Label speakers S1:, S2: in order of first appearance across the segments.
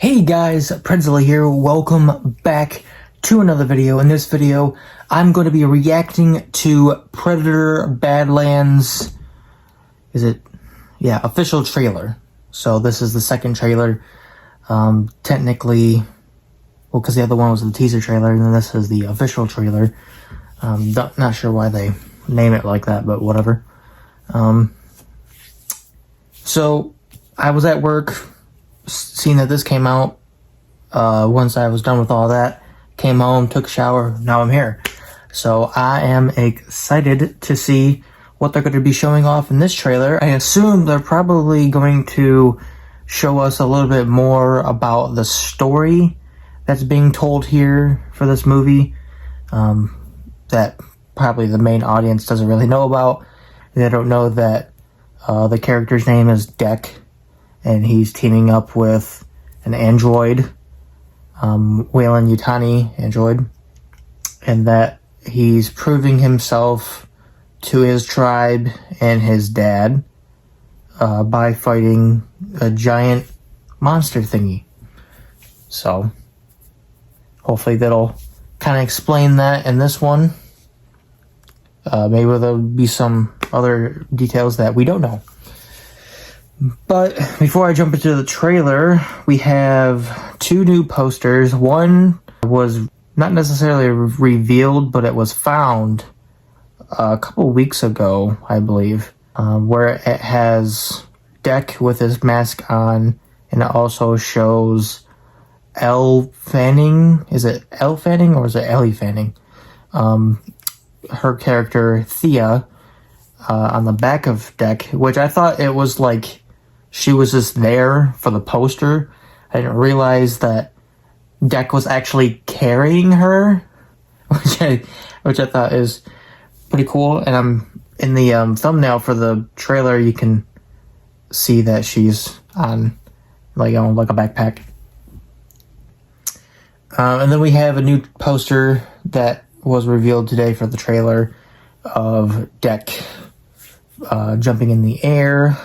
S1: Hey guys, Pretzel here. Welcome back to another video. In this video, I'm going to be reacting to Predator Badlands. Official trailer. So this is the second trailer. Technically, well, because the other one was the teaser trailer, and then this is the official trailer. Not sure why they name it like that, but whatever. So I was at work, seeing that this came out. Once I was done with all that, came home, took a shower, now I'm here. So I am excited to see what they're going to be showing off in this trailer. I assume they're probably going to show us a little bit more about the story that's being told here for this movie, that probably the main audience doesn't really know about. They don't know that the character's name is Deck, and he's teaming up with an android, Weyland-Yutani android, and that he's proving himself to his tribe and his dad by fighting a giant monster thingy. So hopefully that'll kind of explain that in this one. Maybe there'll be some other details that we don't know. But before I jump into the trailer, we have two new posters. One was not necessarily revealed, but it was found a couple weeks ago, I believe, where it has Deck with his mask on, and it also shows Elle Fanning. Is it Elle Fanning or is it Ellie Fanning? Her character, Thea, on the back of Deck, which I thought it was like she was just there for the poster. I didn't realize that Deck was actually carrying her, which I thought is pretty cool. And I'm in the thumbnail for the trailer, you can see that she's on like a backpack. And then we have a new poster that was revealed today for the trailer of Deck jumping in the air,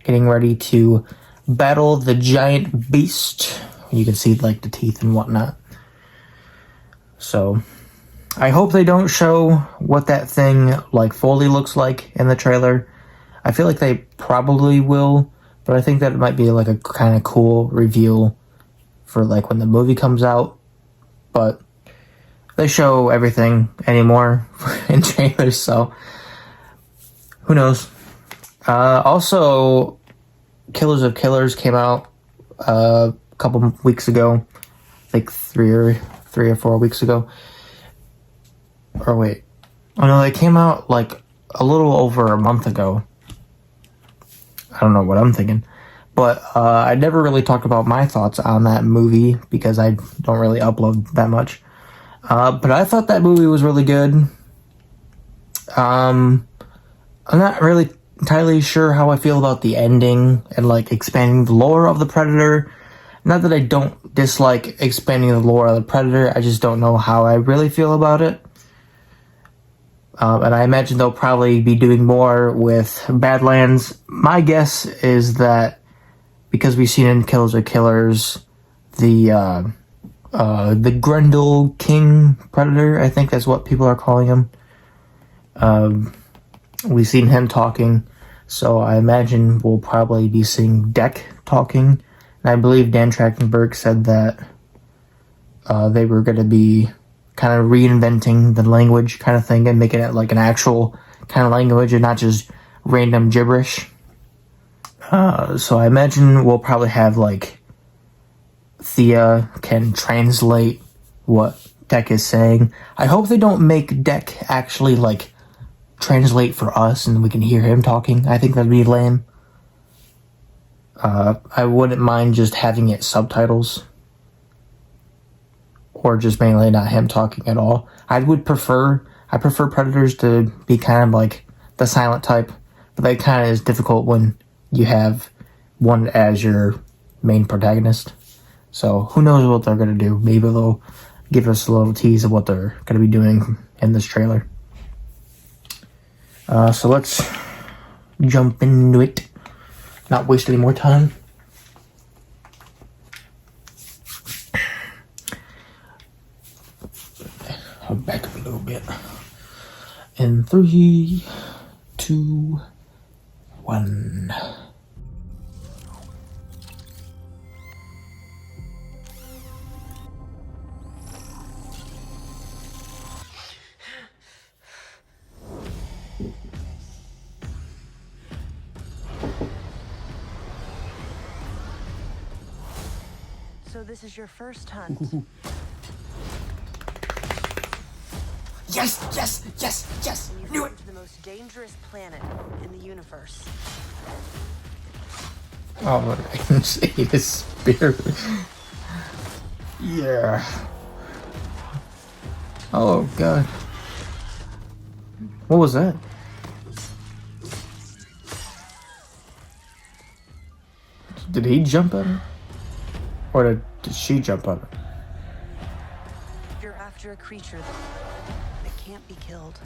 S1: getting ready to battle the giant beast. You can see like the teeth and whatnot. So I hope they don't show what that thing like fully looks like in the trailer. I feel like they probably will, but I think that it might be like a kind of cool reveal for like when the movie comes out. But they show everything anymore in trailers, so who knows. Also, Killers of Killers came out a couple weeks ago, like three or 4 weeks ago. Or wait, oh no, they came out like a little over a month ago. I don't know what I'm thinking, but I never really talked about my thoughts on that movie because I don't really upload that much. But I thought that movie was really good. I'm not really entirely sure how I feel about the ending and like expanding the lore of the Predator. Not that I don't dislike expanding the lore of the Predator, I just don't know how I really feel about it. And I imagine they'll probably be doing more with Badlands. My guess is that because we've seen in Killers of Killers the Grendel King Predator, I think that's what people are calling him. We've seen him talking, so I imagine we'll probably be seeing Deck talking. And I believe Dan Trachtenberg said that they were going to be kind of reinventing the language kind of thing and making it like an actual kind of language and not just random gibberish. So I imagine we'll probably have like Thea can translate what Deck is saying. I hope they don't make Deck actually like translate for us and we can hear him talking. I think that'd be lame. I wouldn't mind just having it subtitles, or just mainly not him talking at all. I prefer Predators to be kind of like the silent type, but that kind of is difficult when you have one as your main protagonist. So who knows what they're going to do. Maybe they'll give us a little tease of what they're going to be doing in this trailer. So let's jump into it. Not waste any more time. I'll back up a little bit. In 3, 2, 1.
S2: So this is your first hunt.
S1: Yes, yes, yes, yes!
S2: And
S1: Knew
S2: you've
S1: it!
S2: come to the most dangerous planet in the universe.
S1: Oh, I can see the spirit. Yeah. Oh, God. What was that? Did he jump at her? Or did she jump at her?
S2: You're after a creature that can't be killed.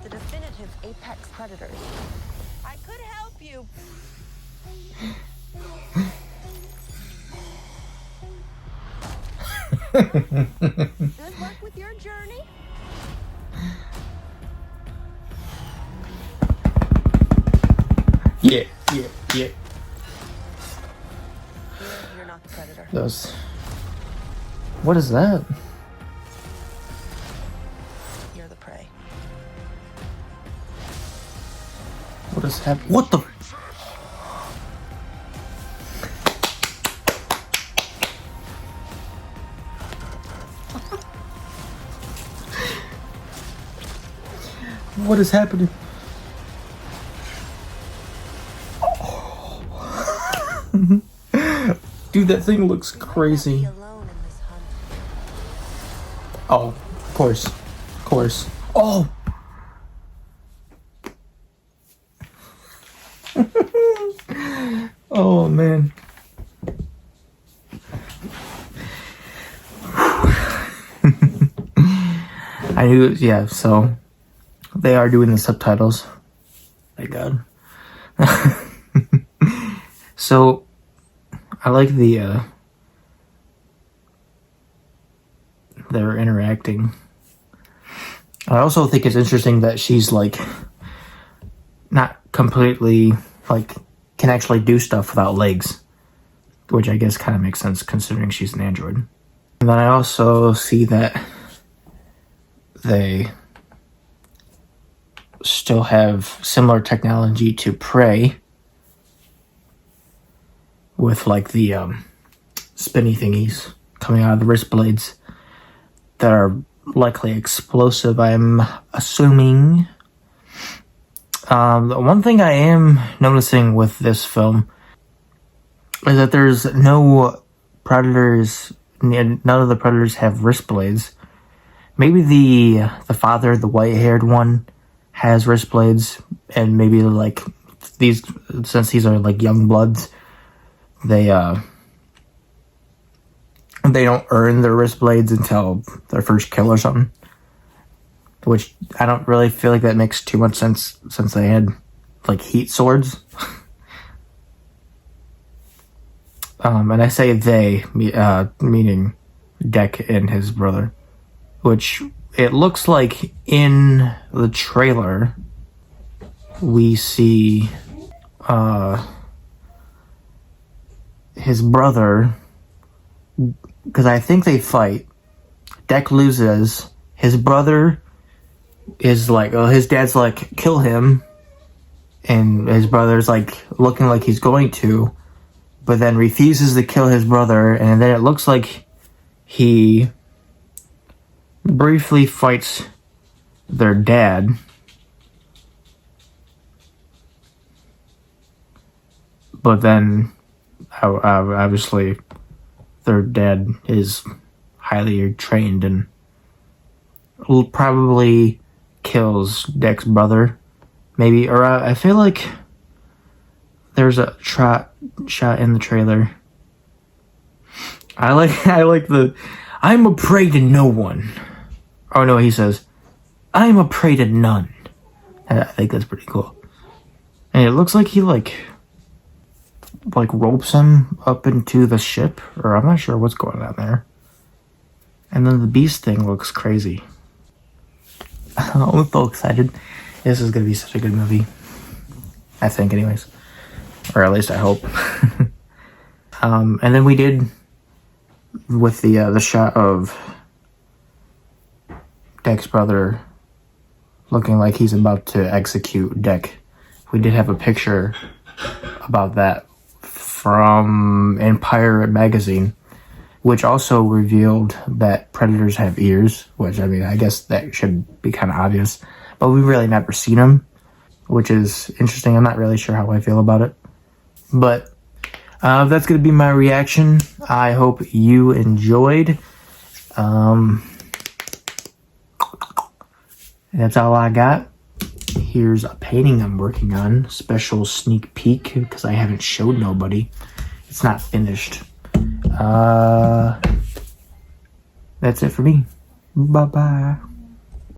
S2: The definitive apex predator. I could help you. Good luck with your journey.
S1: Yeah.
S2: You're not the predator.
S1: Those. What is that?
S2: You're the prey.
S1: What is happening? What the? What is happening? Dude, that thing looks crazy.
S2: Be alone in this hunt.
S1: Oh, of course. Oh! Oh, man. I knew, yeah, so they are doing the subtitles. Thank God. So, I like they're interacting. I also think it's interesting that she's like not completely like can actually do stuff without legs, which I guess kind of makes sense considering she's an android. And then I also see that they still have similar technology to Prey with like the spinny thingies coming out of the wrist blades that are likely explosive, I'm assuming. The one thing I am noticing with this film is that there's no predators, none of the predators have wrist blades. Maybe the father, the white-haired one, has wrist blades, and maybe like these, since these are like young bloods, they don't earn their wrist blades until their first kill or something. Which I don't really feel like that makes too much sense since they had like heat swords. And I say they, meaning Deck and his brother. Which it looks like in the trailer we see his brother, because I think they fight. Deck loses. His brother is like, his dad's like, kill him. And his brother's like, looking like he's going to, but then refuses to kill his brother. And then it looks like he briefly fights their dad. But then, obviously, their dad is highly trained and probably kills Deck's brother. Maybe, or I feel like there's a shot in the trailer. I like the, I'm a prey to no one. Oh no, he says, I'm a prey to none. I think that's pretty cool. And it looks like he like ropes him up into the ship, or I'm not sure what's going on there. And then the Beast thing looks crazy. I'm so excited. This is gonna be such a good movie. I think, anyways. Or at least I hope. And then we did, with the shot of Deck's brother looking like he's about to execute Deck. We did have a picture about that from Empire magazine, which also revealed that predators have ears, which, I mean, I guess that should be kind of obvious, but we've really never seen them, which is interesting. I'm not really sure how I feel about it, but that's going to be my reaction. I hope you enjoyed. That's all I got. Here's a painting I'm working on. Special sneak peek because I haven't showed nobody. It's not finished. That's it for me. Bye-bye.